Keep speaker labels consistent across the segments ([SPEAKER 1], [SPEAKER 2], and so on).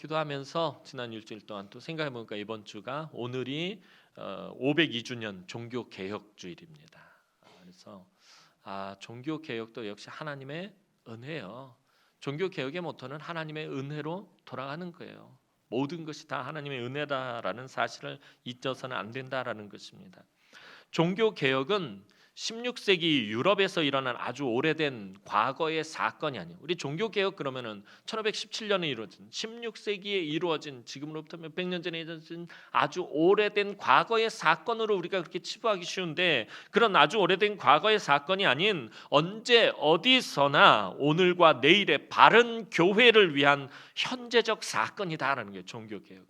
[SPEAKER 1] 기도하면서 지난 일주일 동안 또 생각해 보니까 이번 주가 오늘이 502주년 종교 개혁 주일입니다. 그래서 종교 개혁도 역시 하나님의 은혜예요. 종교 개혁의 모토는 하나님의 은혜로 돌아가는 거예요. 모든 것이 다 하나님의 은혜다라는 사실을 잊어서는 안 된다라는 것입니다. 종교 개혁은 16세기 유럽에서 일어난 아주 오래된 과거의 사건이 아니에요. 우리 종교 개혁 그러면은 1517년에 이루어진 16세기에 이루어진 지금으로부터 몇백 년 전에 이루어진 아주 오래된 과거의 사건으로 우리가 그렇게 치부하기 쉬운데, 그런 아주 오래된 과거의 사건이 아닌 언제 어디서나 오늘과 내일의 바른 교회를 위한 현재적 사건이다라는 게 종교 개혁.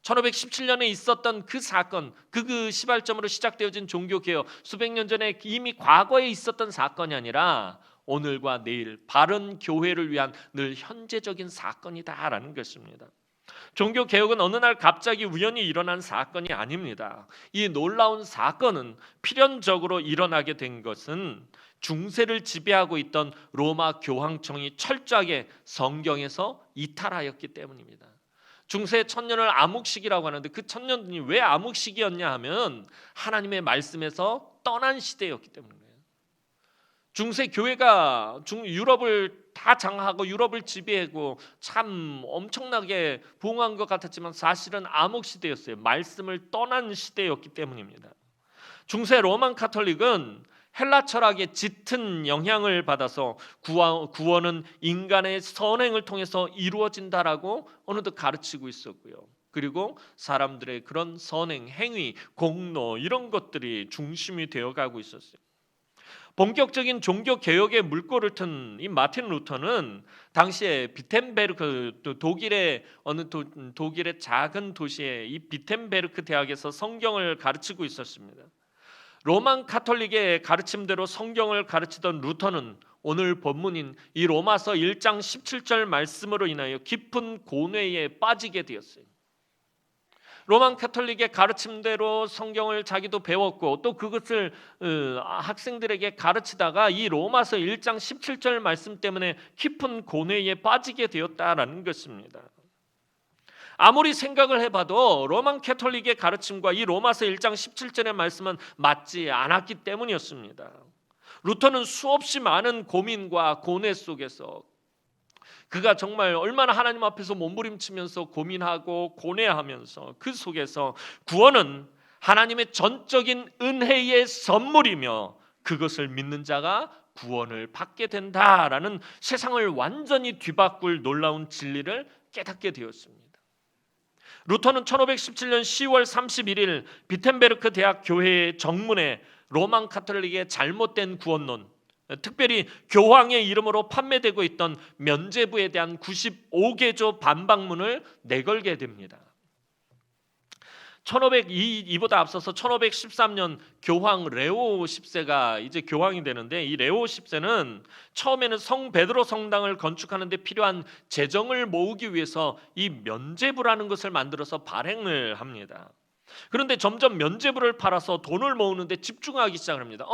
[SPEAKER 1] 1517년에 있었던 그 사건, 그 시발점으로 시작되어진 종교개혁, 수백 년 전에 이미 과거에 있었던 사건이 아니라 오늘과 내일 바른 교회를 위한 늘 현재적인 사건이다라는 것입니다. 종교개혁은 어느 날 갑자기 우연히 일어난 사건이 아닙니다. 이 놀라운 사건은 필연적으로 일어나게 된 것은 중세를 지배하고 있던 로마 교황청이 철저하게 성경에서 이탈하였기 때문입니다. 중세 천년을 암흑시기라고 하는데, 그 천년이 왜 암흑시기였냐 하면 하나님의 말씀에서 떠난 시대였기 때문이에요. 중세 교회가 유럽을 다 장악하고 유럽을 지배하고 참 엄청나게 부흥한 것 같았지만 사실은 암흑시대였어요. 말씀을 떠난 시대였기 때문입니다. 중세 로만 카톨릭은 헬라 철학의 짙은 영향을 받아서 구원은 인간의 선행을 통해서 이루어진다라고 어느덧 가르치고 있었고요. 그리고 사람들의 그런 선행, 행위, 공로 이런 것들이 중심이 되어가고 있었어요. 본격적인 종교 개혁의 물꼬를 튼 이 마틴 루터는 당시에 비텐베르크, 독일의 독일의 작은 도시의 이 비텐베르크 대학에서 성경을 가르치고 있었습니다. 로만 카톨릭의 가르침대로 성경을 가르치던 루터는 오늘 본문인 이 로마서 1장 17절 말씀으로 인하여 깊은 고뇌에 빠지게 되었어요. 로만 카톨릭의 가르침대로 성경을 자기도 배웠고 또 그것을 학생들에게 가르치다가 이 로마서 1장 17절 말씀 때문에 깊은 고뇌에 빠지게 되었다라는 것입니다. 아무리 생각을 해봐도 로만 캐톨릭의 가르침과 이 로마서 1장 17절의 말씀은 맞지 않았기 때문이었습니다. 루터는 수없이 많은 고민과 고뇌 속에서 그가 정말 얼마나 하나님 앞에서 몸부림치면서 고민하고 고뇌하면서 그 속에서 구원은 하나님의 전적인 은혜의 선물이며 그것을 믿는 자가 구원을 받게 된다라는 세상을 완전히 뒤바꿀 놀라운 진리를 깨닫게 되었습니다. 루터는 1517년 10월 31일 비텐베르크 대학 교회의 정문에 로만 카톨릭의 잘못된 구원론, 특별히 교황의 이름으로 판매되고 있던 면죄부에 대한 95개조 반박문을 내걸게 됩니다. 이보다 앞서서 1513년 교황 레오 10세가 이제 교황이 되는데, 이 레오 10세는 처음에는 성 베드로 성당을 건축하는 데 필요한 재정을 모으기 위해서 이 면죄부라는 것을 만들어서 발행을 합니다. 그런데 점점 면죄부를 팔아서 돈을 모으는데 집중하기 시작합니다.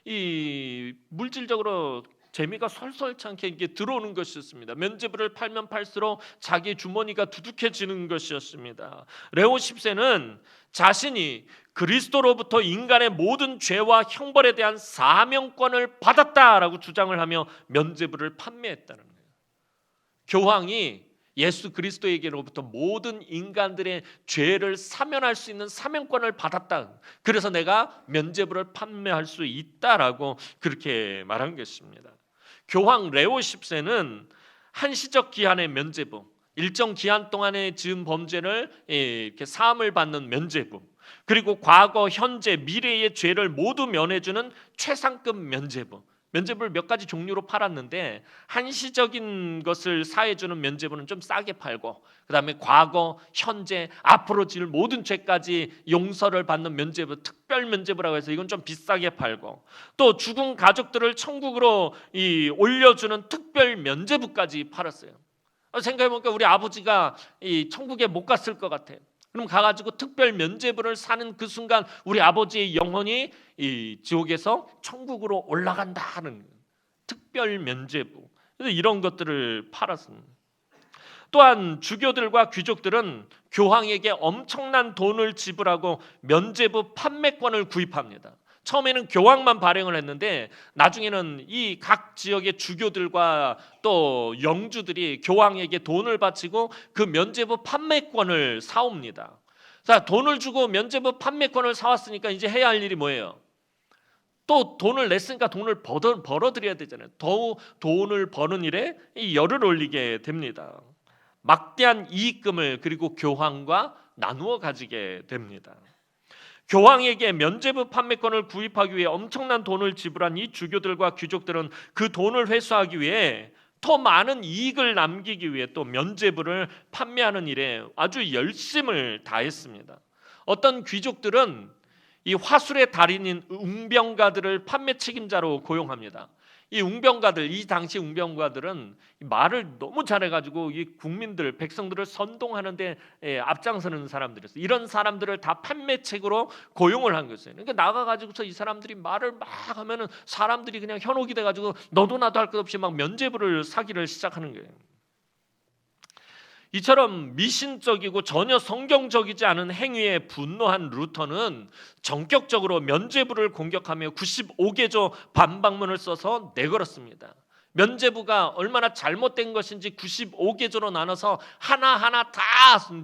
[SPEAKER 1] 이 물질적으로 재미가 솔솔치 않게 이게 들어오는 것이었습니다. 면죄부를 팔면 팔수록 자기 주머니가 두둑해지는 것이었습니다. 레오 10세는 자신이 그리스도로부터 인간의 모든 죄와 형벌에 대한 사명권을 받았다라고 주장을 하며 면죄부를 판매했다는 거예요. 교황이 예수 그리스도에게로부터 모든 인간들의 죄를 사면할 수 있는 사명권을 받았다. 그래서 내가 면죄부를 판매할 수 있다라고 그렇게 말한 것입니다. 교황 레오 10세는 한시적 기한의 면죄부, 일정 기한 동안에 지은 범죄를 이렇게 사함을 받는 면죄부, 그리고 과거, 현재, 미래의 죄를 모두 면해주는 최상급 면죄부, 면죄부를 몇 가지 종류로 팔았는데 한시적인 것을 사해주는 면죄부는 좀 싸게 팔고, 그 다음에 과거, 현재, 앞으로 지을 모든 죄까지 용서를 받는 면죄부, 특별 면죄부라고 해서 이건 좀 비싸게 팔고, 또 죽은 가족들을 천국으로 올려주는 특별 면죄부까지 팔았어요. 생각해보니까 우리 아버지가 이 천국에 못 갔을 것 같아요. 그럼 가가지고 특별 면죄부를 사는 그 순간 우리 아버지의 영혼이 이 지옥에서 천국으로 올라간다는 특별 면죄부. 그래서 이런 것들을 팔았습니다. 또한 주교들과 귀족들은 교황에게 엄청난 돈을 지불하고 면죄부 판매권을 구입합니다. 처음에는 교황만 발행을 했는데 나중에는 이 각 지역의 주교들과 또 영주들이 교황에게 돈을 바치고 그 면죄부 판매권을 사옵니다. 자, 돈을 주고 면죄부 판매권을 사왔으니까 이제 해야 할 일이 뭐예요? 또 돈을 냈으니까 돈을 벌어들여야 되잖아요. 더 돈을 버는 일에 열을 올리게 됩니다. 막대한 이익금을 그리고 교황과 나누어 가지게 됩니다. 교황에게 면죄부 판매권을 구입하기 위해 엄청난 돈을 지불한 이 주교들과 귀족들은 그 돈을 회수하기 위해 더 많은 이익을 남기기 위해 또 면죄부를 판매하는 일에 아주 열심을 다했습니다. 어떤 귀족들은 이 화술의 달인인 웅병가들을 판매 책임자로 고용합니다. 이 웅병가들, 이 당시 웅병가들은 말을 너무 잘해가지고 이 국민들, 백성들을 선동하는데 앞장서는 사람들이었어요. 이런 사람들을 다 판매책으로 고용을 한 거였어요. 그러니까 나가가지고서 이 사람들이 말을 막 하면은 사람들이 그냥 현혹이 돼가지고 너도 나도 할 것 없이 막 면죄부를 사기를 시작하는 거예요. 이처럼 미신적이고 전혀 성경적이지 않은 행위에 분노한 루터는 전격적으로 면죄부를 공격하며 95개조 반박문을 써서 내걸었습니다. 면죄부가 얼마나 잘못된 것인지 95개조로 나눠서 하나하나 다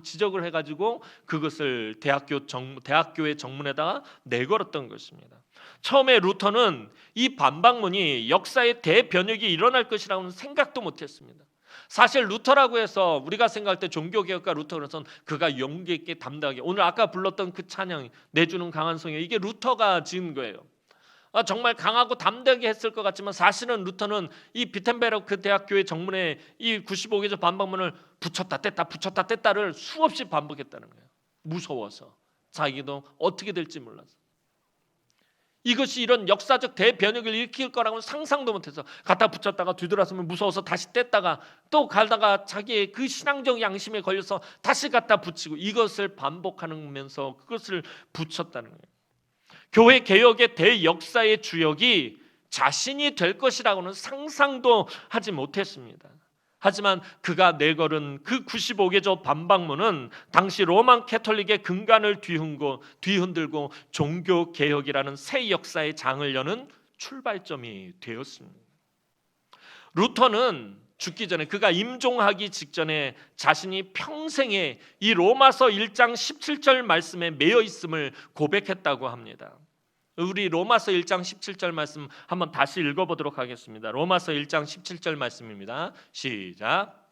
[SPEAKER 1] 지적을 해가지고 그것을 대학교의 정문에다가 내걸었던 것입니다. 처음에 루터는 이 반박문이 역사의 대변혁이 일어날 것이라고는 생각도 못했습니다. 사실 루터라고 해서 우리가 생각할 때 종교개혁가 루터로서는 그가 용기 있게 담대하게, 오늘 아까 불렀던 그 찬양 내주는 강한 성령, 이게 루터가 지은 거예요. 정말 강하고 담대하게 했을 것 같지만 사실은 루터는 이 비텐베르크 대학교의 정문에 이 95개조 반박문을 붙였다 뗐다를 수없이 반복했다는 거예요. 무서워서, 자기도 어떻게 될지 몰라서. 이것이 이런 역사적 대변혁을 일으킬 거라고는 상상도 못해서 갖다 붙였다가 뒤돌아서면 무서워서 다시 뗐다가 또 가다가 자기의 그 신앙적 양심에 걸려서 다시 갖다 붙이고 이것을 반복하면서 그것을 붙였다는 거예요. 교회 개혁의 대역사의 주역이 자신이 될 것이라고는 상상도 하지 못했습니다. 하지만 그가 내걸은 그 95개조 반박문은 당시 로만 캐톨릭의 근간을 뒤흔들고 종교개혁이라는 새 역사의 장을 여는 출발점이 되었습니다. 루터는 죽기 전에, 그가 임종하기 직전에 자신이 평생에 이 로마서 1장 17절 말씀에 매여 있음을 고백했다고 합니다. 우리 로마서 1장 17절 말씀 한번 다시 읽어보도록 하겠습니다. 로마서 1장 17절 말씀입니다. 시작.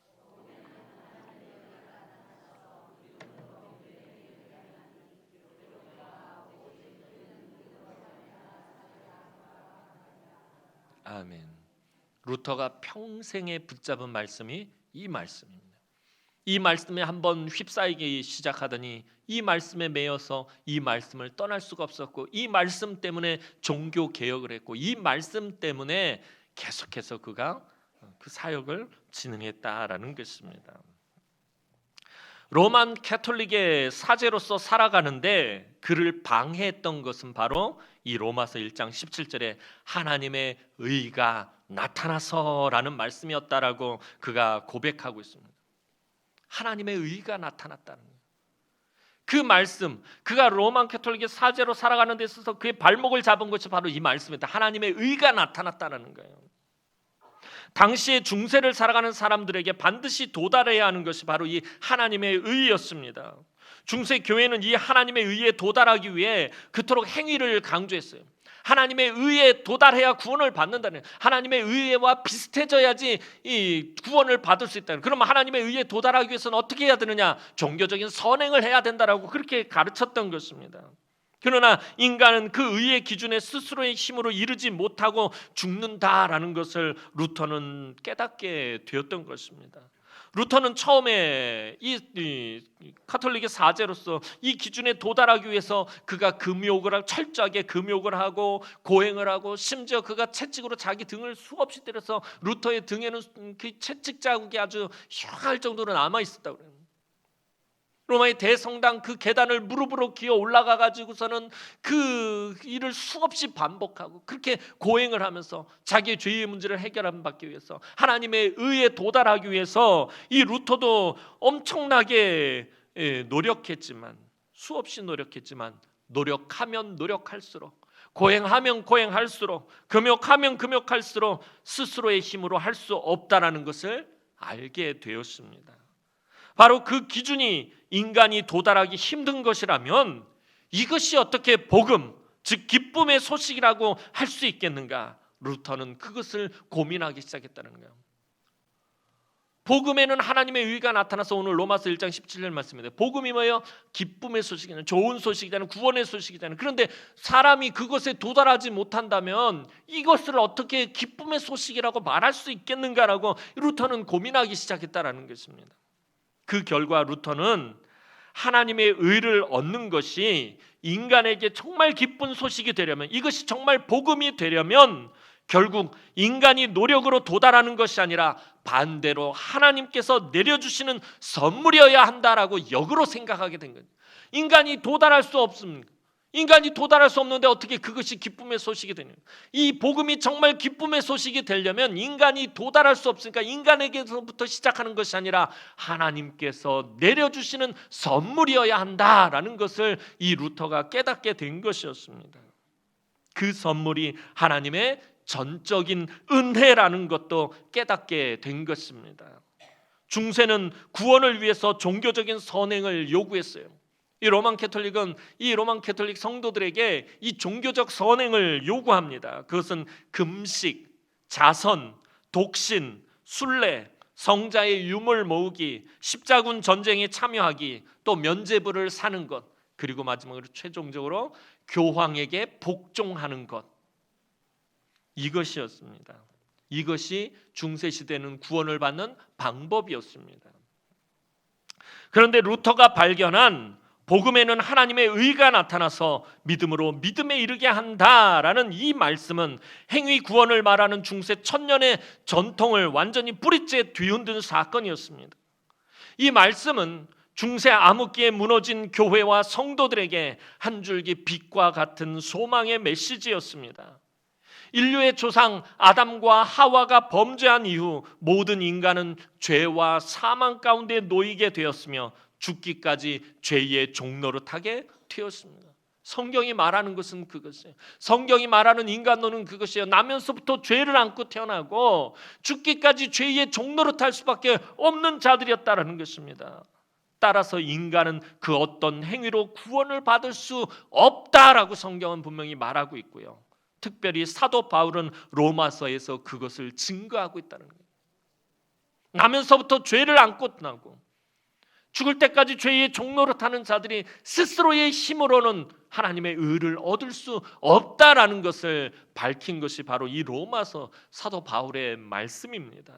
[SPEAKER 1] 아멘. 루터가 평생에 붙잡은 말씀이 이 말씀입니다. 이 말씀에 한번 휩싸이기 시작하더니 이 말씀에 매여서 이 말씀을 떠날 수가 없었고, 이 말씀 때문에 종교 개혁을 했고, 이 말씀 때문에 계속해서 그가 그 사역을 진행했다라는 것입니다. 로만 캐톨릭의 사제로서 살아가는데 그를 방해했던 것은 바로 이 로마서 1장 17절에 하나님의 의가 나타나서라는 말씀이었다라고 그가 고백하고 있습니다. 하나님의 의가 나타났다는 거예요. 그 말씀, 그가 로만 캐톨릭의 사제로 살아가는 데 있어서 그의 발목을 잡은 것이 바로 이 말씀이다. 하나님의 의가 나타났다는 거예요. 당시에 중세를 살아가는 사람들에게 반드시 도달해야 하는 것이 바로 이 하나님의 의였습니다. 중세 교회는 이 하나님의 의에 도달하기 위해 그토록 행위를 강조했어요. 하나님의 의에 도달해야 구원을 받는다는, 하나님의 의와 비슷해져야지 이 구원을 받을 수 있다는. 그러면 하나님의 의에 도달하기 위해서는 어떻게 해야 되느냐? 종교적인 선행을 해야 된다라고 그렇게 가르쳤던 것입니다. 그러나 인간은 그 의의 기준에 스스로의 힘으로 이르지 못하고 죽는다라는 것을 루터는 깨닫게 되었던 것입니다. 루터는 처음에 이 카톨릭의 사제로서 이 기준에 도달하기 위해서 그가 철저하게 금욕을 하고 고행을 하고, 심지어 그가 채찍으로 자기 등을 수없이 때려서 루터의 등에는 그 채찍 자국이 아주 흉할 정도로 남아 있었다고 그래요. 로마의 대성당 그 계단을 무릎으로 기어 올라가 가지고서는 그 일을 수없이 반복하고 그렇게 고행을 하면서 자기의 죄의 문제를 해결받기 위해서 하나님의 의에 도달하기 위해서 이 루터도 엄청나게 노력했지만 수없이 노력했지만 노력하면 노력할수록 고행하면 고행할수록 금욕하면 금욕할수록 스스로의 힘으로 할 수 없다라는 것을 알게 되었습니다. 바로 그 기준이 인간이 도달하기 힘든 것이라면 이것이 어떻게 복음, 즉 기쁨의 소식이라고 할 수 있겠는가? 루터는 그것을 고민하기 시작했다는 거예요. 복음에는 하나님의 의가 나타나서 오늘 로마서 1장 17절 말씀입니다. 복음이 뭐예요? 기쁨의 소식이잖아요. 좋은 소식이잖아요. 구원의 소식이잖아요. 그런데 사람이 그것에 도달하지 못한다면 이것을 어떻게 기쁨의 소식이라고 말할 수 있겠는가라고 루터는 고민하기 시작했다는 것입니다. 그 결과 루터는 하나님의 의를 얻는 것이 인간에게 정말 기쁜 소식이 되려면, 이것이 정말 복음이 되려면 결국 인간이 노력으로 도달하는 것이 아니라 반대로 하나님께서 내려주시는 선물이어야 한다라고 역으로 생각하게 된 거예요. 인간이 도달할 수 없습니다. 인간이 도달할 수 없는데 어떻게 그것이 기쁨의 소식이 되냐? 이 복음이 정말 기쁨의 소식이 되려면 인간이 도달할 수 없으니까 인간에게서부터 시작하는 것이 아니라 하나님께서 내려주시는 선물이어야 한다라는 것을 이 루터가 깨닫게 된 것이었습니다. 그 선물이 하나님의 전적인 은혜라는 것도 깨닫게 된 것입니다. 중세는 구원을 위해서 종교적인 선행을 요구했어요. 이 로만 캐톨릭 성도들에게 이 종교적 선행을 요구합니다. 그것은 금식, 자선, 독신, 순례, 성자의 유물 모으기, 십자군 전쟁에 참여하기, 또 면죄부를 사는 것, 그리고 마지막으로 최종적으로 교황에게 복종하는 것, 이것이었습니다. 이것이 중세시대는 구원을 받는 방법이었습니다. 그런데 루터가 발견한 복음에는 하나님의 의가 나타나서 믿음으로 믿음에 이르게 한다라는 이 말씀은 행위 구원을 말하는 중세 천년의 전통을 완전히 뿌리째 뒤흔든 사건이었습니다. 이 말씀은 중세 암흑기에 무너진 교회와 성도들에게 한 줄기 빛과 같은 소망의 메시지였습니다. 인류의 조상 아담과 하와가 범죄한 이후 모든 인간은 죄와 사망 가운데 놓이게 되었으며 죽기까지 죄의 종노릇하게 되었습니다. 성경이 말하는 것은 그것이에요. 성경이 말하는 인간론은 그것이에요. 나면서부터 죄를 안고 태어나고 죽기까지 죄의 종노릇할 수밖에 없는 자들이었다라는 것입니다. 따라서 인간은 그 어떤 행위로 구원을 받을 수 없다라고 성경은 분명히 말하고 있고요. 특별히 사도 바울은 로마서에서 그것을 증거하고 있다는 거예요. 나면서부터 죄를 안고 나고 죽을 때까지 죄의 종노릇하는 자들이 스스로의 힘으로는 하나님의 의를 얻을 수 없다라는 것을 밝힌 것이 바로 이 로마서 사도 바울의 말씀입니다.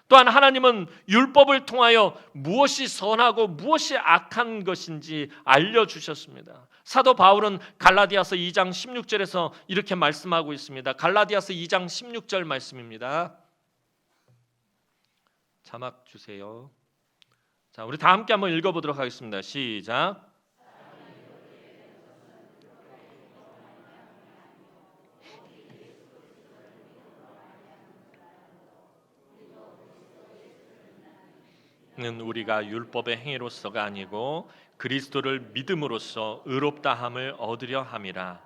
[SPEAKER 1] 또한 하나님은 율법을 통하여 무엇이 선하고 무엇이 악한 것인지 알려주셨습니다. 사도 바울은 갈라디아서 2장 16절에서 이렇게 말씀하고 있습니다. 갈라디아서 2장 16절 말씀입니다. 자막 주세요. 자, 우리 다 함께 한번 읽어보도록 하겠습니다. 시작. 는 우리가 율법의 행위로서가 아니고 그리스도를 믿음으로써 의롭다함을 얻으려 함이라.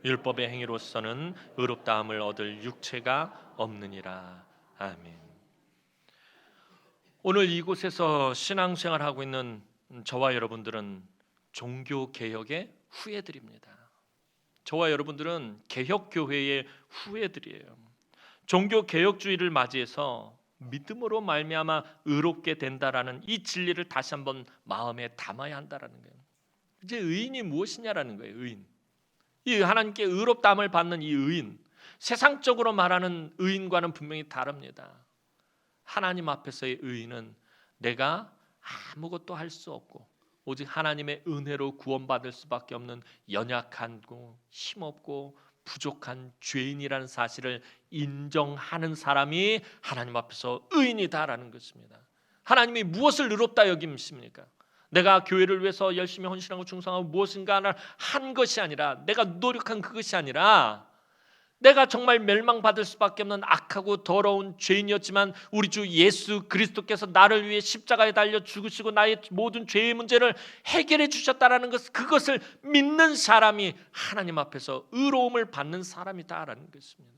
[SPEAKER 1] 율법의 행위로서는 의롭다함을 얻을 육체가 없느니라. 아멘. 오늘 이곳에서 신앙생활하고 있는 저와 여러분들은 종교개혁의 후예들입니다. 저와 여러분들은 개혁교회의 후예들이에요. 종교개혁주의를 맞이해서 믿음으로 말미암아 의롭게 된다라는 이 진리를 다시 한번 마음에 담아야 한다라는 거예요. 이제 의인이 무엇이냐라는 거예요. 의인. 이 하나님께 의롭다함을 받는 이 의인, 세상적으로 말하는 의인과는 분명히 다릅니다. 하나님 앞에서의 의인은 내가 아무것도 할 수 없고 오직 하나님의 은혜로 구원받을 수밖에 없는 연약하고 힘없고 부족한 죄인이라는 사실을 인정하는 사람이 하나님 앞에서 의인이다라는 것입니다. 하나님이 무엇을 의롭다 여기십니까? 내가 교회를 위해서 열심히 헌신하고 충성하고 무엇인가 하나 한 것이 아니라, 내가 노력한 그것이 아니라, 내가 정말 멸망받을 수밖에 없는 악하고 더러운 죄인이었지만 우리 주 예수 그리스도께서 나를 위해 십자가에 달려 죽으시고 나의 모든 죄의 문제를 해결해 주셨다라는 것, 그것을 믿는 사람이 하나님 앞에서 의로움을 받는 사람이다라는 것입니다.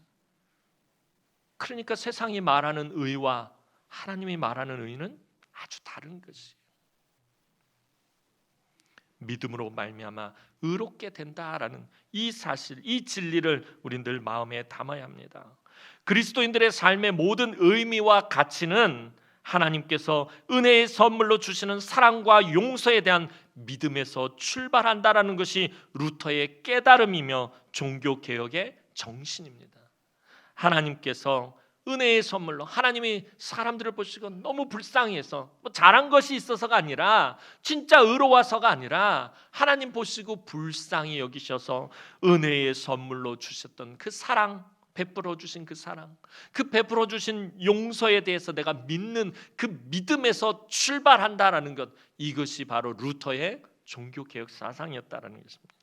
[SPEAKER 1] 그러니까 세상이 말하는 의와 하나님이 말하는 의는 아주 다른 것이에요. 믿음으로 말미암아 의롭게 된다라는 이 사실, 이 진리를 우린 늘 마음에 담아야 합니다. 그리스도인들의 삶의 모든 의미와 가치는 하나님께서 은혜의 선물로 주시는 사랑과 용서에 대한 믿음에서 출발한다라는 것이 루터의 깨달음이며 종교개혁의 정신입니다. 하나님께서 은혜의 선물로, 하나님이 사람들을 보시고 너무 불쌍해서, 잘한 것이 있어서가 아니라, 진짜 의로워서가 아니라 하나님 보시고 불쌍히 여기셔서 은혜의 선물로 주셨던 그 사랑, 베풀어 주신 그 사랑, 그 베풀어 주신 용서에 대해서 내가 믿는 그 믿음에서 출발한다라는 것, 이것이 바로 루터의 종교개혁 사상이었다라는 것입니다.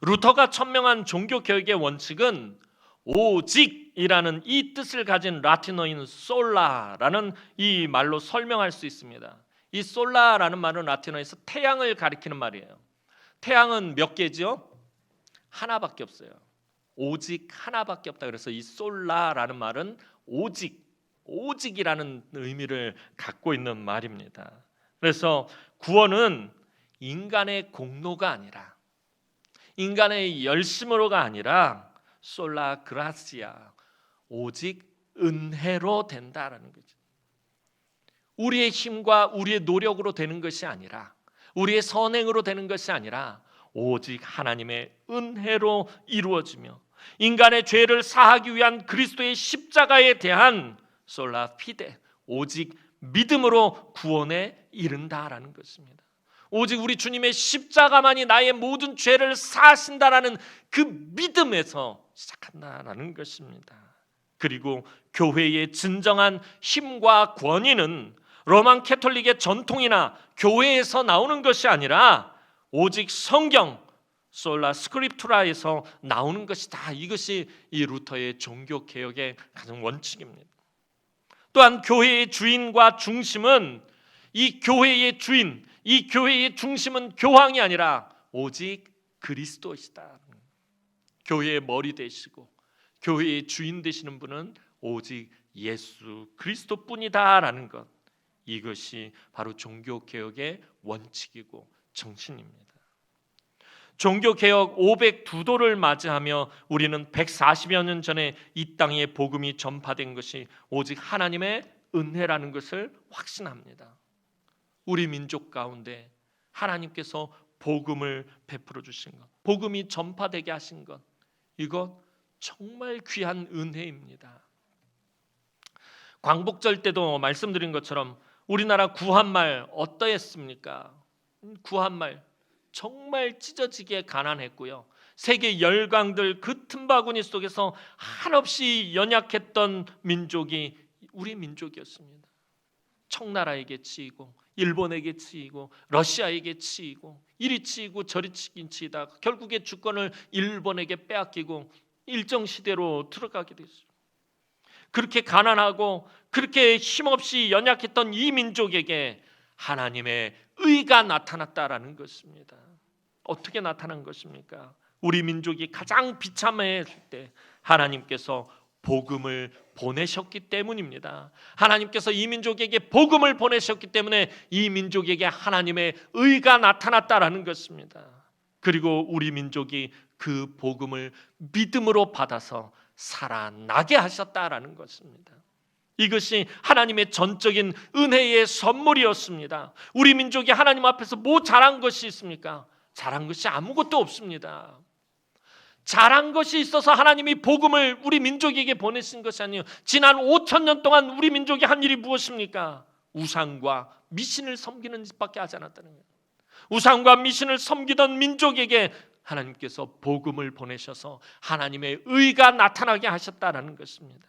[SPEAKER 1] 루터가 천명한 종교개혁의 원칙은 오직이라는 이 뜻을 가진 라틴어인 솔라라는 이 말로 설명할 수 있습니다. 이 솔라라는 말은 라틴어에서 태양을 가리키는 말이에요. 태양은 몇 개죠? 하나밖에 없어요. 오직 하나밖에 없다. 그래서 이 솔라라는 말은 오직이라는 의미를 갖고 있는 말입니다. 그래서 구원은 인간의 공로가 아니라, 인간의 열심으로가 아니라 솔라 그라시아, 오직 은혜로 된다라는 거죠. 우리의 힘과 우리의 노력으로 되는 것이 아니라, 우리의 선행으로 되는 것이 아니라 오직 하나님의 은혜로 이루어지며 인간의 죄를 사하기 위한 그리스도의 십자가에 대한 솔라 피데, 오직 믿음으로 구원에 이른다라는 것입니다. 오직 우리 주님의 십자가만이 나의 모든 죄를 사하신다라는 그 믿음에서 시작한다라는 것입니다. 그리고 교회의 진정한 힘과 권위는 로만 캐톨릭의 전통이나 교회에서 나오는 것이 아니라 오직 성경, 솔라 스크립투라에서 나오는 것이다. 이것이 이 루터의 종교개혁의 가장 원칙입니다. 또한 교회의 주인과 중심은, 이 교회의 주인, 이 교회의 중심은 교황이 아니라 오직 그리스도시다. 교회의 머리 되시고 교회의 주인 되시는 분은 오직 예수 그리스도뿐이다라는 것, 이것이 바로 종교개혁의 원칙이고 정신입니다. 종교개혁 502도를 맞이하며 우리는 140여 년 전에 이 땅에 복음이 전파된 것이 오직 하나님의 은혜라는 것을 확신합니다. 우리 민족 가운데 하나님께서 복음을 베풀어 주신 것, 복음이 전파되게 하신 것, 이것 정말 귀한 은혜입니다. 광복절 때도 말씀드린 것처럼 우리나라 구한말 어떠했습니까? 구한말 정말 찢어지게 가난했고요. 세계 열강들 그 틈바구니 속에서 한없이 연약했던 민족이 우리 민족이었습니다. 청나라에게 치이고 일본에게 치이고 러시아에게 치이고 이리 치이고 저리 치다 결국에 주권을 일본에게 빼앗기고 일정시대로 들어가게 됐어요. 그렇게 가난하고 그렇게 힘없이 연약했던 이 민족에게 하나님의 의가 나타났다라는 것입니다. 어떻게 나타난 것입니까? 우리 민족이 가장 비참했을 때 하나님께서 복음을 보내셨기 때문입니다. 하나님께서 이 민족에게 복음을 보내셨기 때문에 이 민족에게 하나님의 의가 나타났다라는 것입니다. 그리고 우리 민족이 그 복음을 믿음으로 받아서 살아나게 하셨다라는 것입니다. 이것이 하나님의 전적인 은혜의 선물이었습니다. 우리 민족이 하나님 앞에서 뭐 잘한 것이 있습니까? 잘한 것이 아무것도 없습니다. 잘한 것이 있어서 하나님이 복음을 우리 민족에게 보내신 것이 아니에요. 지난 5,000년 동안 우리 민족이 한 일이 무엇입니까? 우상과 미신을 섬기는 짓밖에 하지 않았다는 거예요. 우상과 미신을 섬기던 민족에게 하나님께서 복음을 보내셔서 하나님의 의가 나타나게 하셨다라는 것입니다.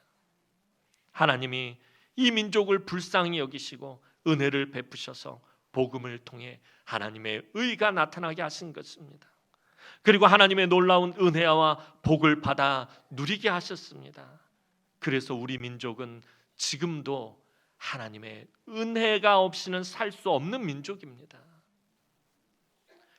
[SPEAKER 1] 하나님이 이 민족을 불쌍히 여기시고 은혜를 베푸셔서 복음을 통해 하나님의 의가 나타나게 하신 것입니다. 그리고 하나님의 놀라운 은혜와 복을 받아 누리게 하셨습니다. 그래서 우리 민족은 지금도 하나님의 은혜가 없이는 살 수 없는 민족입니다.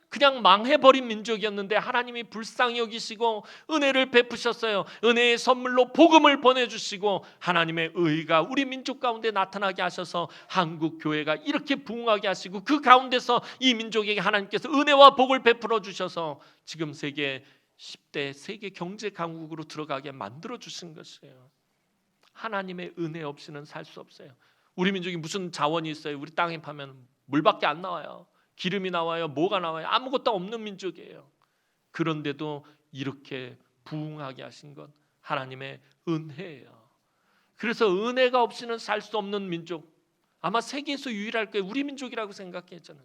[SPEAKER 1] 그냥 망해버린 민족이었는데 하나님이 불쌍히 여기시고 은혜를 베푸셨어요. 은혜의 선물로 복음을 보내주시고 하나님의 의가 우리 민족 가운데 나타나게 하셔서 한국 교회가 이렇게 부흥하게 하시고 그 가운데서 이 민족에게 하나님께서 은혜와 복을 베풀어 주셔서 지금 세계 10대 세계 경제 강국으로 들어가게 만들어 주신 것이에요. 하나님의 은혜 없이는 살 수 없어요. 우리 민족이 무슨 자원이 있어요? 우리 땅에 파면 물밖에 안 나와요. 기름이 나와요. 뭐가 나와요? 아무것도 없는 민족이에요. 그런데도 이렇게 부흥하게 하신 건 하나님의 은혜예요. 그래서 은혜가 없이는 살 수 없는 민족, 아마 세계에서 유일할 거예요. 우리 민족이라고 생각해요. 저는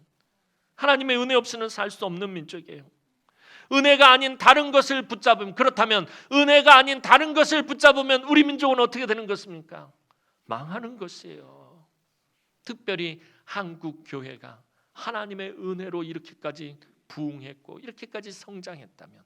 [SPEAKER 1] 하나님의 은혜 없이는 살 수 없는 민족이에요. 은혜가 아닌 다른 것을 붙잡으면, 그렇다면 은혜가 아닌 다른 것을 붙잡으면 우리 민족은 어떻게 되는 것입니까? 망하는 것이에요. 특별히 한국 교회가 하나님의 은혜로 이렇게까지 부흥했고 이렇게까지 성장했다면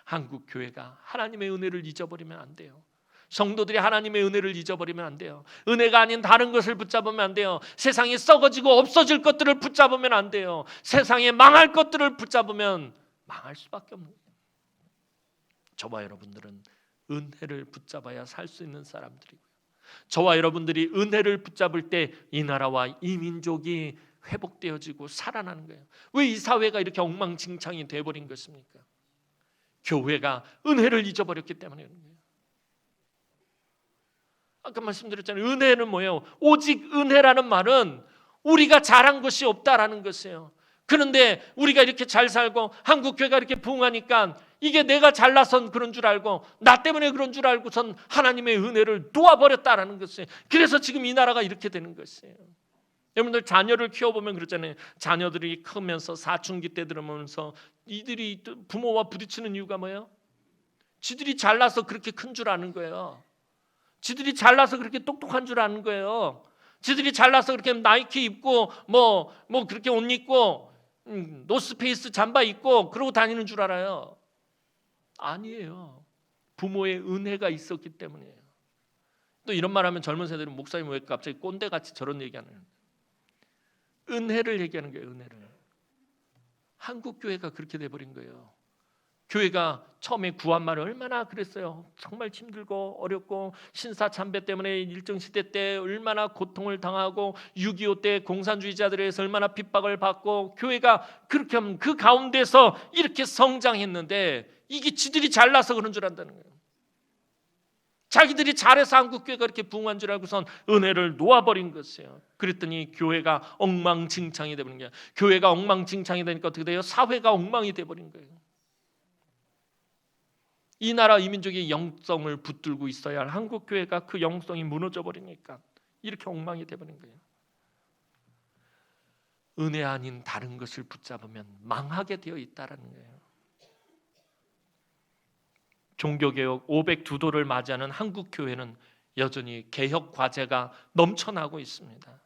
[SPEAKER 1] 한국 교회가 하나님의 은혜를 잊어버리면 안 돼요. 성도들이 하나님의 은혜를 잊어버리면 안 돼요. 은혜가 아닌 다른 것을 붙잡으면 안 돼요. 세상에 썩어지고 없어질 것들을 붙잡으면 안 돼요. 세상에 망할 것들을 붙잡으면 망할 수밖에 없는 거예요. 저와 여러분들은 은혜를 붙잡아야 살 수 있는 사람들이고요. 저와 여러분들이 은혜를 붙잡을 때 이 나라와 이 민족이 회복되어지고 살아나는 거예요. 왜 이 사회가 이렇게 엉망진창이 돼버린 것입니까? 교회가 은혜를 잊어버렸기 때문에 그런 거예요. 아까 말씀드렸잖아요. 은혜는 뭐예요? 오직 은혜라는 말은 우리가 잘한 것이 없다라는 것이에요. 그런데 우리가 이렇게 잘 살고 한국 교회가 이렇게 부흥하니까 이게 내가 잘나선 그런 줄 알고 나 때문에 그런 줄 알고선 하나님의 은혜를 놓아버렸다라는 것이에요. 그래서 지금 이 나라가 이렇게 되는 것이에요. 여러분들 자녀를 키워보면 그렇잖아요. 자녀들이 크면서 사춘기 때 들어오면서 이들이 부모와 부딪히는 이유가 뭐예요? 지들이 잘나서 그렇게 큰 줄 아는 거예요. 지들이 잘나서 그렇게 똑똑한 줄 아는 거예요. 지들이 잘나서 그렇게 나이키 입고 뭐 그렇게 옷 입고 노스페이스 잠바 입고 그러고 다니는 줄 알아요. 아니에요. 부모의 은혜가 있었기 때문이에요. 또 이런 말하면 젊은 세대는 목사님 왜 갑자기 꼰대같이 저런 얘기하는 거예요? 은혜를 얘기하는 거예요. 은혜를. 한국 교회가 그렇게 돼버린 거예요. 교회가 처음에 구한말을 얼마나 그랬어요. 정말 힘들고 어렵고 신사참배 때문에 일정시대 때 얼마나 고통을 당하고 6.25 때 공산주의자들에 의해서 얼마나 핍박을 받고 교회가 그렇게 하면 그 가운데서 이렇게 성장했는데 이게 지들이 잘나서 그런 줄 안다는 거예요. 자기들이 잘해서 한국교회가 이렇게 부흥한 줄 알고선 은혜를 놓아버린 것이에요. 그랬더니 교회가 엉망진창이 되버린 거예요. 교회가 엉망진창이 되니까 어떻게 돼요? 사회가 엉망이 되버린 거예요. 이 나라 이 민족이 영성을 붙들고 있어야 할 한국교회가 그 영성이 무너져 버리니까 이렇게 엉망이 되버린 거예요. 은혜 아닌 다른 것을 붙잡으면 망하게 되어 있다는 거예요. 종교개혁 502도를 맞이하는 한국교회는 여전히 개혁 과제가 넘쳐나고 있습니다.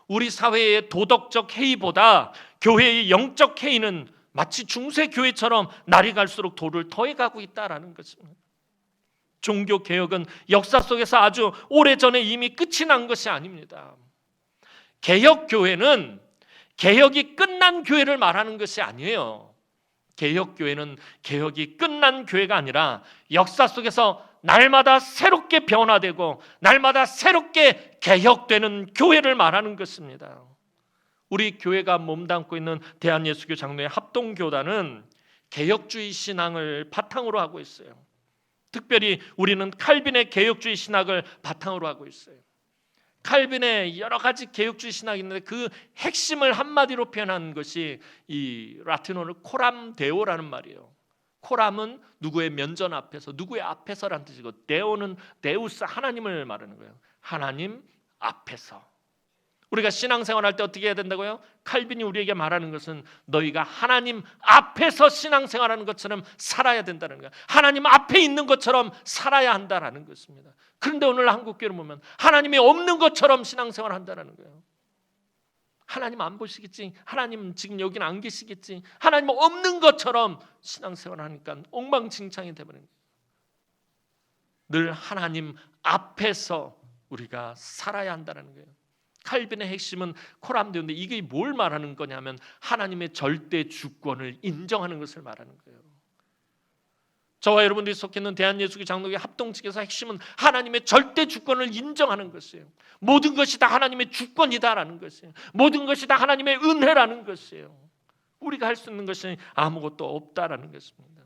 [SPEAKER 1] 우리 사회의 도덕적 해이보다 교회의 영적 해이는 마치 중세교회처럼 날이 갈수록 도를 더해가고 있다는 것입니다. 종교개혁은 역사 속에서 아주 오래전에 이미 끝이 난 것이 아닙니다. 개혁교회는 개혁이 끝난 교회를 말하는 것이 아니에요. 개혁교회는 개혁이 끝난 교회가 아니라 역사 속에서 날마다 새롭게 변화되고 날마다 새롭게 개혁되는 교회를 말하는 것입니다. 우리 교회가 몸담고 있는 대한예수교 장로회 합동교단은 개혁주의 신앙을 바탕으로 하고 있어요. 특별히 우리는 칼빈의 개혁주의 신학을 바탕으로 하고 있어요. 칼빈의 여러 가지 개혁주의 신학이 있는데 그 핵심을 한마디로 표현한 것이 이 라틴어로 코람 데오라는 말이에요. 코람은 누구의 면전 앞에서, 누구의 앞에서라는 뜻이고, 데오는 데우스 하나님을 말하는 거예요. 하나님 앞에서. 우리가 신앙생활할 때 어떻게 해야 된다고요? 칼빈이 우리에게 말하는 것은 너희가 하나님 앞에서 신앙생활하는 것처럼 살아야 된다는 거예요. 하나님 앞에 있는 것처럼 살아야 한다는 것입니다. 그런데 오늘 한국교회를 보면 하나님이 없는 것처럼 신앙생활을 한다는 거예요. 하나님 안 보시겠지, 하나님 지금 여기는 안 계시겠지, 하나님 없는 것처럼 신앙생활 하니까 엉망진창이 되버린 거예요. 늘 하나님 앞에서 우리가 살아야 한다는 거예요. 칼빈의 핵심은 코람데오인데 이게 뭘 말하는 거냐면 하나님의 절대 주권을 인정하는 것을 말하는 거예요. 저와 여러분들이 속해 있는 대한예수교 장로교 합동측에서 핵심은 하나님의 절대 주권을 인정하는 것이에요. 모든 것이 다 하나님의 주권이다라는 것이에요. 모든 것이 다 하나님의 은혜라는 것이에요. 우리가 할 수 있는 것이 아무것도 없다라는 것입니다.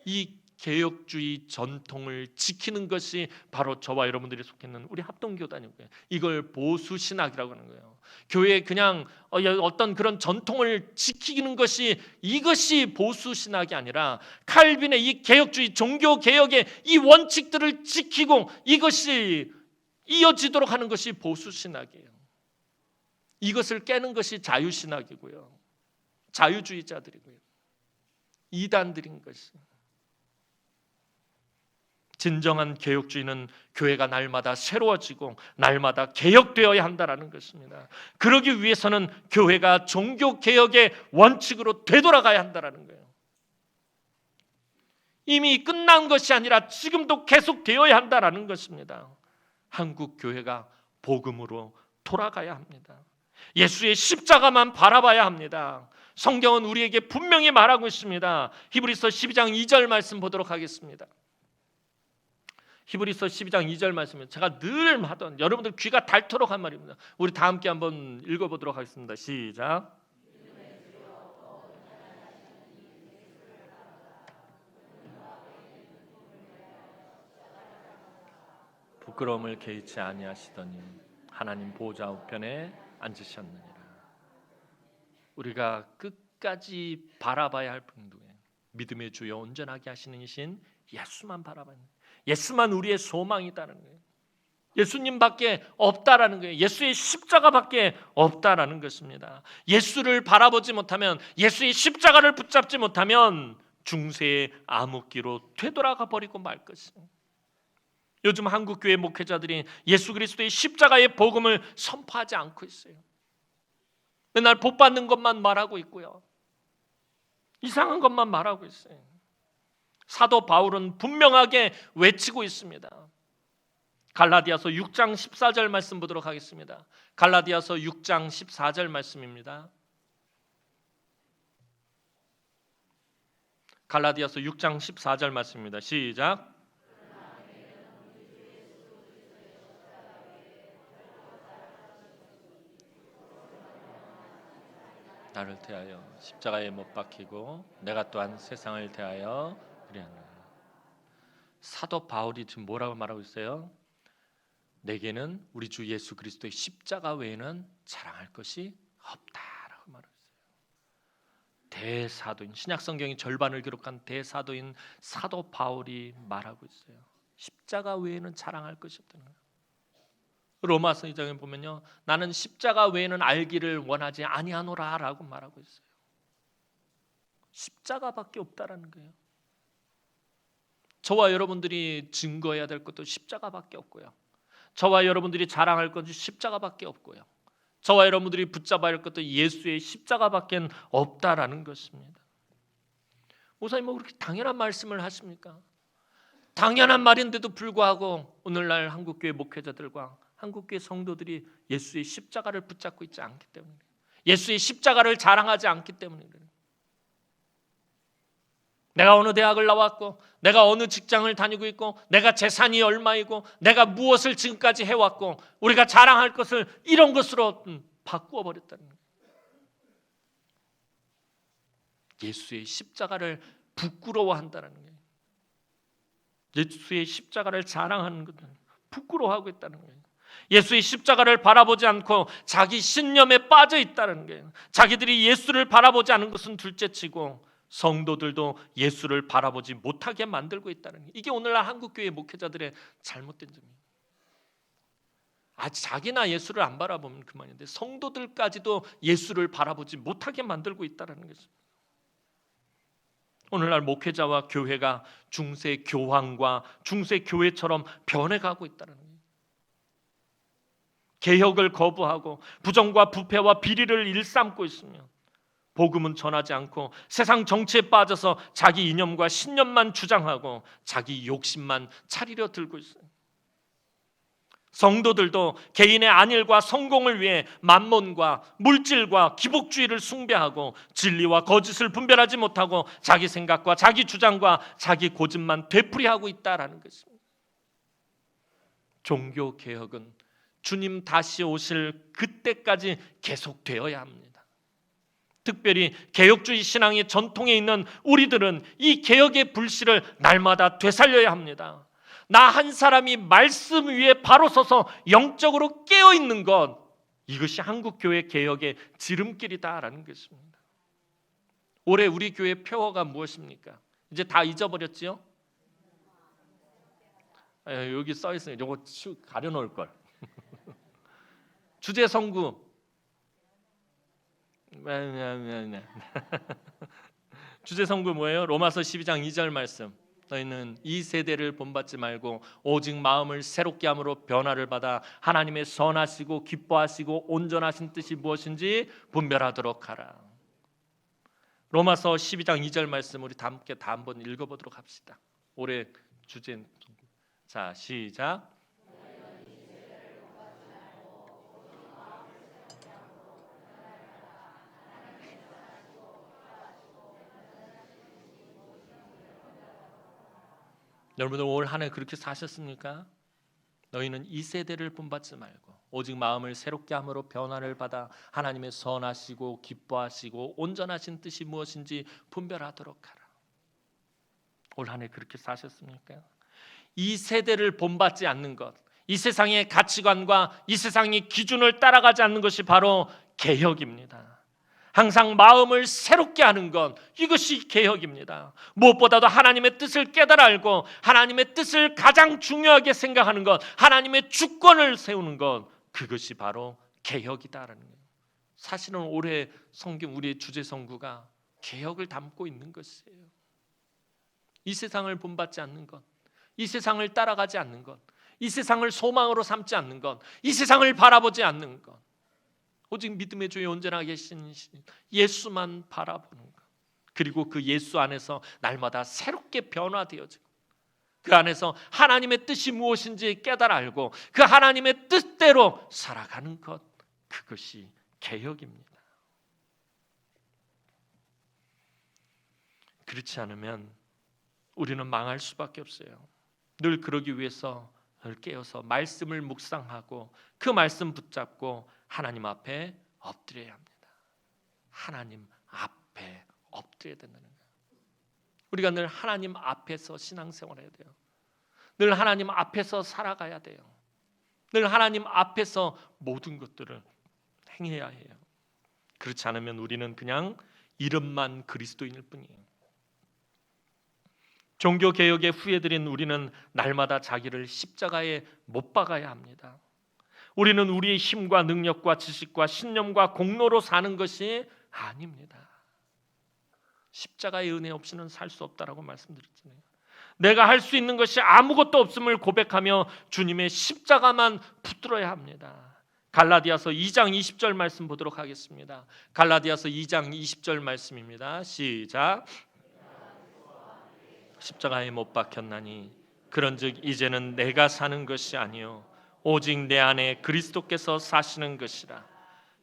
[SPEAKER 1] 이 개혁주의 전통을 지키는 것이 바로 저와 여러분들이 속해 있는 우리 합동교단이고요. 이걸 보수신학이라고 하는 거예요. 교회에 그냥 어떤 그런 전통을 지키는 것이, 이것이 보수신학이 아니라 칼빈의 이 개혁주의 종교개혁의 이 원칙들을 지키고 이것이 이어지도록 하는 것이 보수신학이에요. 이것을 깨는 것이 자유신학이고요. 자유주의자들이고요. 이단들인 것이. 진정한 개혁주의는 교회가 날마다 새로워지고 날마다 개혁되어야 한다는 것입니다. 그러기 위해서는 교회가 종교개혁의 원칙으로 되돌아가야 한다는 거예요. 이미 끝난 것이 아니라 지금도 계속되어야 한다는 것입니다. 한국 교회가 복음으로 돌아가야 합니다. 예수의 십자가만 바라봐야 합니다. 성경은 우리에게 분명히 말하고 있습니다. 히브리서 12장 2절 말씀 보도록 하겠습니다. 히브리서 12장 2절 말씀은 제가 늘 하던, 여러분들 귀가 닳도록 한 말입니다. 우리 다 함께 한번 읽어보도록 하겠습니다. 시작. 부끄러움을 개의치 아니하시더니 하나님 보좌 우편에 앉으셨느니라. 우리가 끝까지 바라봐야 할 분도에 믿음의 주여 온전하게 하시는 이신 예수만 바라봐야 합니다. 예수만 우리의 소망이다라는 거예요. 예수님밖에 없다라는 거예요. 예수의 십자가밖에 없다라는 것입니다. 예수를 바라보지 못하면, 예수의 십자가를 붙잡지 못하면 중세의 암흑기로 되돌아가 버리고 말 것이에요. 요즘 한국교회 목회자들이 예수 그리스도의 십자가의 복음을 선포하지 않고 있어요. 맨날 복 받는 것만 말하고 있고요. 이상한 것만 말하고 있어요. 사도 바울은 분명하게 외치고 있습니다. 갈라디아서 6장 14절 말씀 보도록 하겠습니다. 갈라디아서 6장 14절 말씀입니다. 갈라디아서 6장 14절 말씀입니다. 시작. 나를 대하여 십자가에 못 박히고 내가 또한 세상을 대하여 그리하노라. 사도 바울이 지금 뭐라고 말하고 있어요? 내게는 우리 주 예수 그리스도의 십자가 외에는 자랑할 것이 없다라고 말하고 있어요. 대사도인, 신약 성경의 절반을 기록한 대사도인 사도 바울이 말하고 있어요. 십자가 외에는 자랑할 것이 없다는 거예요. 로마서 2장에 보면요, 나는 십자가 외에는 알기를 원하지 아니하노라라고 말하고 있어요. 십자가밖에 없다라는 거예요. 저와 여러분들이 증거해야 될 것도 십자가밖에 없고요. 저와 여러분들이 자랑할 것도 십자가밖에 없고요. 저와 여러분들이 붙잡아야 할 것도 예수의 십자가밖에 없다라는 것입니다. 목사님 뭐 그렇게 당연한 말씀을 하십니까? 당연한 말인데도 불구하고 오늘날 한국교회 목회자들과 한국교회 성도들이 예수의 십자가를 붙잡고 있지 않기 때문에, 예수의 십자가를 자랑하지 않기 때문에 그래요. 내가 어느 대학을 나왔고, 내가 어느 직장을 다니고 있고, 내가 재산이 얼마이고, 내가 무엇을 지금까지 해왔고, 우리가 자랑할 것을 이런 것으로 바꾸어 버렸다는 거예요. 예수의 십자가를 부끄러워한다는 거예요. 예수의 십자가를 자랑하는 것은 부끄러워하고 있다는 거예요. 예수의 십자가를 바라보지 않고 자기 신념에 빠져 있다는 거예요. 자기들이 예수를 바라보지 않은 것은 둘째치고 성도들도 예수를 바라보지 못하게 만들고 있다는 거예요. 이게 오늘날 한국교회 목회자들의 잘못된 점이에요. 자기나 예수를 안 바라보면 그만인데 성도들까지도 예수를 바라보지 못하게 만들고 있다는 것입니다. 오늘날 목회자와 교회가 중세 교황과 중세 교회처럼 변해가고 있다는 거예요. 개혁을 거부하고 부정과 부패와 비리를 일삼고 있으면 복음은 전하지 않고 세상 정치에 빠져서 자기 이념과 신념만 주장하고 자기 욕심만 차리려 들고 있어요. 성도들도 개인의 안일과 성공을 위해 만몬과 물질과 기복주의를 숭배하고 진리와 거짓을 분별하지 못하고 자기 생각과 자기 주장과 자기 고집만 되풀이하고 있다라는 것입니다. 종교개혁은 주님 다시 오실 그때까지 계속되어야 합니다. 특별히 개혁주의 신앙의 전통에 있는 우리들은 이 개혁의 불씨를 날마다 되살려야 합니다. 나 한 사람이 말씀 위에 바로 서서 영적으로 깨어있는 것, 이것이 한국교회 개혁의 지름길이다라는 것입니다. 올해 우리 교회 표어가 무엇입니까? 이제 다 잊어버렸지요? 여기 써있어요. 이거 가려놓을 걸. 주제성구. 주제성구 뭐예요? 로마서 12장 2절 말씀. 너희는 이 세대를 본받지 말고 오직 마음을 새롭게 함으로 변화를 받아 하나님의 선하시고 기뻐하시고 온전하신 뜻이 무엇인지 분별하도록 하라. 로마서 12장 2절 말씀 우리 함께 다 한번 읽어보도록 합시다. 올해 주제. 자, 시작. 여러분들 올 한 해 그렇게 사셨습니까? 너희는 이 세대를 본받지 말고 오직 마음을 새롭게 함으로 변화를 받아 하나님의 선하시고 기뻐하시고 온전하신 뜻이 무엇인지 분별하도록 하라. 올 한 해 그렇게 사셨습니까? 이 세대를 본받지 않는 것, 이 세상의 가치관과 이 세상의 기준을 따라가지 않는 것이 바로 개혁입니다. 항상 마음을 새롭게 하는 것, 이것이 개혁입니다. 무엇보다도 하나님의 뜻을 깨달아 알고 하나님의 뜻을 가장 중요하게 생각하는 것, 하나님의 주권을 세우는 것, 그것이 바로 개혁이다라는 거예요. 사실은 올해 성경 우리의 주제 성구가 개혁을 담고 있는 것이에요. 이 세상을 본받지 않는 것, 이 세상을 따라가지 않는 것, 이 세상을 소망으로 삼지 않는 것, 이 세상을 바라보지 않는 것, 오직 믿음의 주에 온전하게 계신 예수만 바라보는 것, 그리고 그 예수 안에서 날마다 새롭게 변화되어지고 그 안에서 하나님의 뜻이 무엇인지 깨달아 알고 그 하나님의 뜻대로 살아가는 것, 그것이 개혁입니다. 그렇지 않으면 우리는 망할 수밖에 없어요. 늘 그러기 위해서 늘 깨어서 말씀을 묵상하고 그 말씀 붙잡고 하나님 앞에 엎드려야 합니다. 하나님 앞에 엎드려야 된다는 거예요. 우리가 늘 하나님 앞에서 신앙생활을 해야 돼요. 늘 하나님 앞에서 살아가야 돼요. 늘 하나님 앞에서 모든 것들을 행해야 해요. 그렇지 않으면 우리는 그냥 이름만 그리스도인일 뿐이에요. 종교개혁의 후예들인 우리는 날마다 자기를 십자가에 못 박아야 합니다. 우리는 우리의 힘과 능력과 지식과 신념과 공로로 사는 것이 아닙니다. 십자가의 은혜 없이는 살 수 없다라고 말씀드렸잖아요. 내가 할 수 있는 것이 아무것도 없음을 고백하며 주님의 십자가만 붙들어야 합니다. 갈라디아서 2장 20절 말씀 보도록 하겠습니다. 갈라디아서 2장 20절 말씀입니다. 시작. 십자가에 못 박혔나니 그런즉 이제는 내가 사는 것이 아니요 오직 내 안에 그리스도께서 사시는 것이라.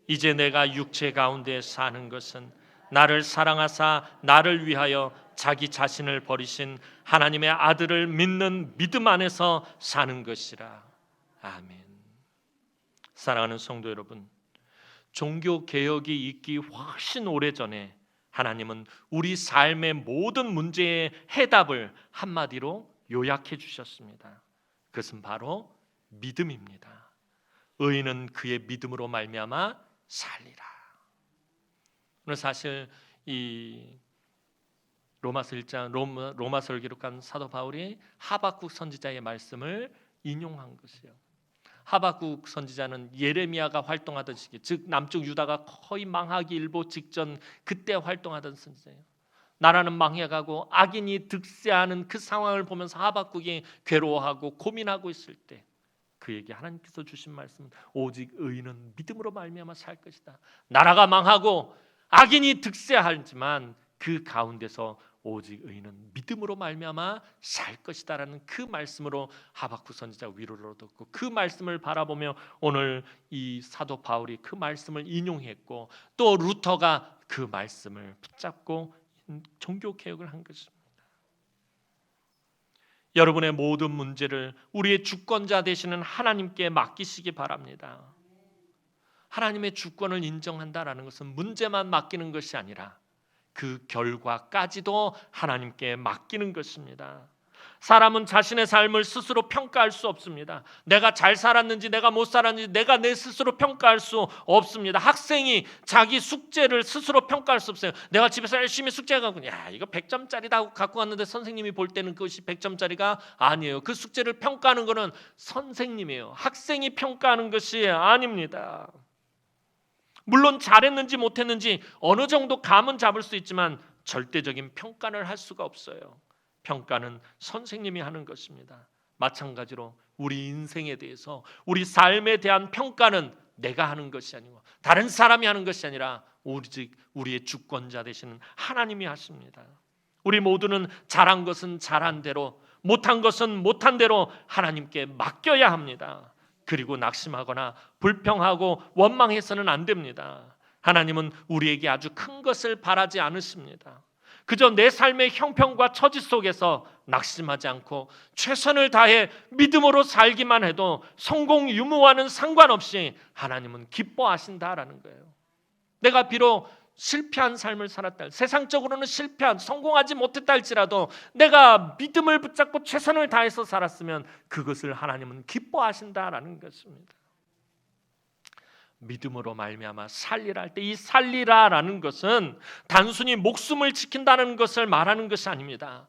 [SPEAKER 1] 이제 내가 육체 가운데 사는 것은 나를 사랑하사 나를 위하여 자기 자신을 버리신 하나님의 아들을 믿는 믿음 안에서 사는 것이라. 아멘. 사랑하는 성도 여러분, 종교 개혁이 있기 훨씬 오래전에 하나님은 우리 삶의 모든 문제의 해답을 한마디로 요약해 주셨습니다. 그것은 바로 믿음입니다. 의인은 그의 믿음으로 말미암아 살리라. 오늘 사실 이 로마서 1장 로마서를 기록한 사도 바울이 하박국 선지자의 말씀을 인용한 것이에요. 하박국 선지자는 예레미야가 활동하던 시기, 즉 남쪽 유다가 거의 망하기 일보 직전 그때 활동하던 선지자예요. 나라는 망해가고 악인이 득세하는 그 상황을 보면서 하박국이 괴로워하고 고민하고 있을 때 그에게 하나님께서 주신 말씀은 오직 의인은 믿음으로 말미암아 살 것이다. 나라가 망하고 악인이 득세하지만 그 가운데서 오직 의인은 믿음으로 말미암아 살 것이다라는 그 말씀으로 하박국 선지자 위로를 얻었고, 그 말씀을 바라보며 오늘 이 사도 바울이 그 말씀을 인용했고, 또 루터가 그 말씀을 붙잡고 종교 개혁을 한 것입니다. 여러분의 모든 문제를 우리의 주권자 되시는 하나님께 맡기시기 바랍니다. 하나님의 주권을 인정한다라는 것은 문제만 맡기는 것이 아니라 그 결과까지도 하나님께 맡기는 것입니다. 사람은 자신의 삶을 스스로 평가할 수 없습니다. 내가 잘 살았는지 내가 못 살았는지 내가 내 스스로 평가할 수 없습니다. 학생이 자기 숙제를 스스로 평가할 수 없어요. 내가 집에서 열심히 숙제하고 야 이거 100점짜리다 하고 갖고 왔는데 선생님이 볼 때는 그것이 100점짜리가 아니에요. 그 숙제를 평가하는 것은 선생님이에요. 학생이 평가하는 것이 아닙니다. 물론 잘했는지 못했는지 어느 정도 감은 잡을 수 있지만 절대적인 평가를 할 수가 없어요. 평가는 선생님이 하는 것입니다. 마찬가지로 우리 인생에 대해서, 우리 삶에 대한 평가는 내가 하는 것이 아니고 다른 사람이 하는 것이 아니라 오직 우리의 주권자 되시는 하나님이 하십니다. 우리 모두는 잘한 것은 잘한 대로, 못한 것은 못한 대로 하나님께 맡겨야 합니다. 그리고 낙심하거나 불평하고 원망해서는 안 됩니다. 하나님은 우리에게 아주 큰 것을 바라지 않으십니다. 그저 내 삶의 형편과 처지 속에서 낙심하지 않고 최선을 다해 믿음으로 살기만 해도 성공 유무와는 상관없이 하나님은 기뻐하신다라는 거예요. 내가 비록 실패한 삶을 살았다, 세상적으로는 실패한, 성공하지 못했다 할지라도 내가 믿음을 붙잡고 최선을 다해서 살았으면 그것을 하나님은 기뻐하신다라는 것입니다. 믿음으로 말미암아 살리라 할 때 이 살리라라는 것은 단순히 목숨을 지킨다는 것을 말하는 것이 아닙니다.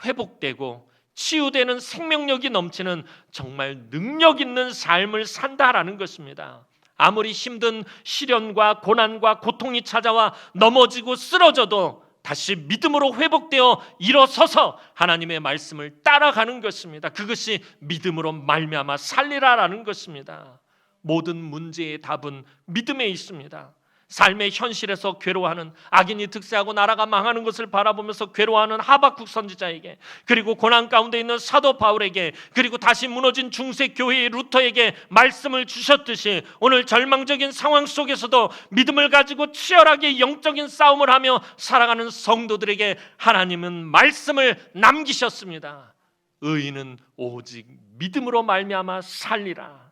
[SPEAKER 1] 회복되고 치유되는 생명력이 넘치는 정말 능력 있는 삶을 산다라는 것입니다. 아무리 힘든 시련과 고난과 고통이 찾아와 넘어지고 쓰러져도 다시 믿음으로 회복되어 일어서서 하나님의 말씀을 따라가는 것입니다. 그것이 믿음으로 말미암아 살리라라는 것입니다. 모든 문제의 답은 믿음에 있습니다. 삶의 현실에서 괴로워하는, 악인이 득세하고 나라가 망하는 것을 바라보면서 괴로워하는 하박국 선지자에게, 그리고 고난 가운데 있는 사도 바울에게, 그리고 다시 무너진 중세 교회의 루터에게 말씀을 주셨듯이 오늘 절망적인 상황 속에서도 믿음을 가지고 치열하게 영적인 싸움을 하며 살아가는 성도들에게 하나님은 말씀을 남기셨습니다. 의인은 오직 믿음으로 말미암아 살리라.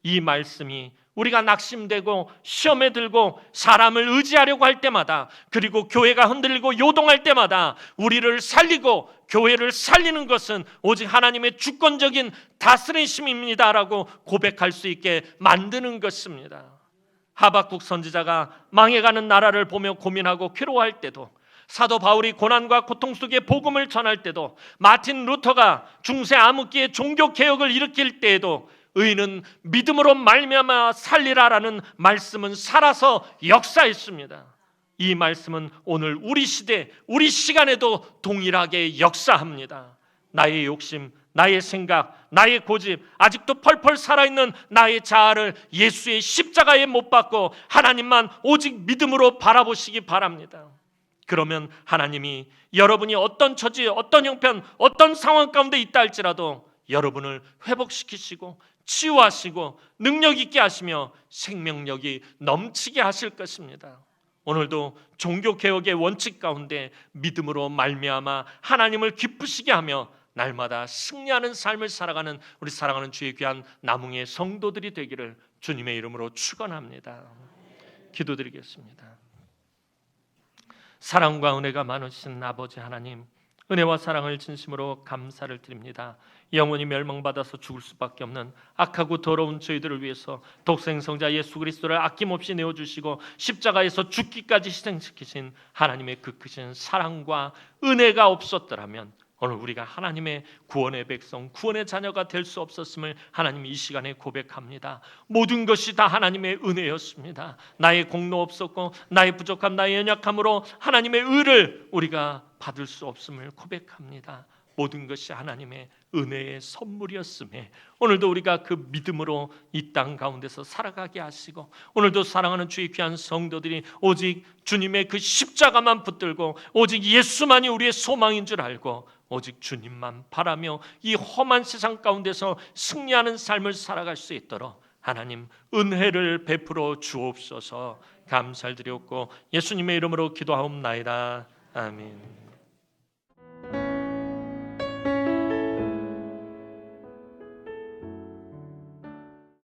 [SPEAKER 1] 이 말씀이 우리가 낙심되고 시험에 들고 사람을 의지하려고 할 때마다, 그리고 교회가 흔들리고 요동할 때마다 우리를 살리고 교회를 살리는 것은 오직 하나님의 주권적인 다스리심입니다라고 고백할 수 있게 만드는 것입니다. 하박국 선지자가 망해가는 나라를 보며 고민하고 괴로워할 때도, 사도 바울이 고난과 고통 속에 복음을 전할 때도, 마틴 루터가 중세 암흑기에 종교 개혁을 일으킬 때에도 의인은 믿음으로 말미암아 살리라라는 말씀은 살아서 역사했습니다. 이 말씀은 오늘 우리 시대, 우리 시간에도 동일하게 역사합니다. 나의 욕심, 나의 생각, 나의 고집, 아직도 펄펄 살아있는 나의 자아를 예수의 십자가에 못 박고 하나님만 오직 믿음으로 바라보시기 바랍니다. 그러면 하나님이 여러분이 어떤 처지, 어떤 형편, 어떤 상황 가운데 있다 할지라도 여러분을 회복시키시고 치유하시고 능력 있게 하시며 생명력이 넘치게 하실 것입니다. 오늘도 종교개혁의 원칙 가운데 믿음으로 말미암아 하나님을 기쁘시게 하며 날마다 승리하는 삶을 살아가는 우리 사랑하는 주의 귀한 남흥의 성도들이 되기를 주님의 이름으로 축원합니다. 기도드리겠습니다. 사랑과 은혜가 많으신 아버지 하나님, 은혜와 사랑을 진심으로 감사를 드립니다. 영원히 멸망받아서 죽을 수밖에 없는 악하고 더러운 저희들을 위해서 독생성자 예수 그리스도를 아낌없이 내어주시고 십자가에서 죽기까지 희생시키신 하나님의 그 크신 사랑과 은혜가 없었더라면 오늘 우리가 하나님의 구원의 백성, 구원의 자녀가 될 수 없었음을 하나님 이 시간에 고백합니다. 모든 것이 다 하나님의 은혜였습니다. 나의 공로 없었고 나의 부족함, 나의 연약함으로 하나님의 의를 우리가 받을 수 없음을 고백합니다. 모든 것이 하나님의 은혜의 선물이었음에 오늘도 우리가 그 믿음으로 이 땅 가운데서 살아가게 하시고, 오늘도 사랑하는 주의 귀한 성도들이 오직 주님의 그 십자가만 붙들고 오직 예수만이 우리의 소망인 줄 알고 오직 주님만 바라며 이 험한 세상 가운데서 승리하는 삶을 살아갈 수 있도록 하나님 은혜를 베풀어 주옵소서. 감사를 드렸고 예수님의 이름으로 기도하옵나이다. 아멘.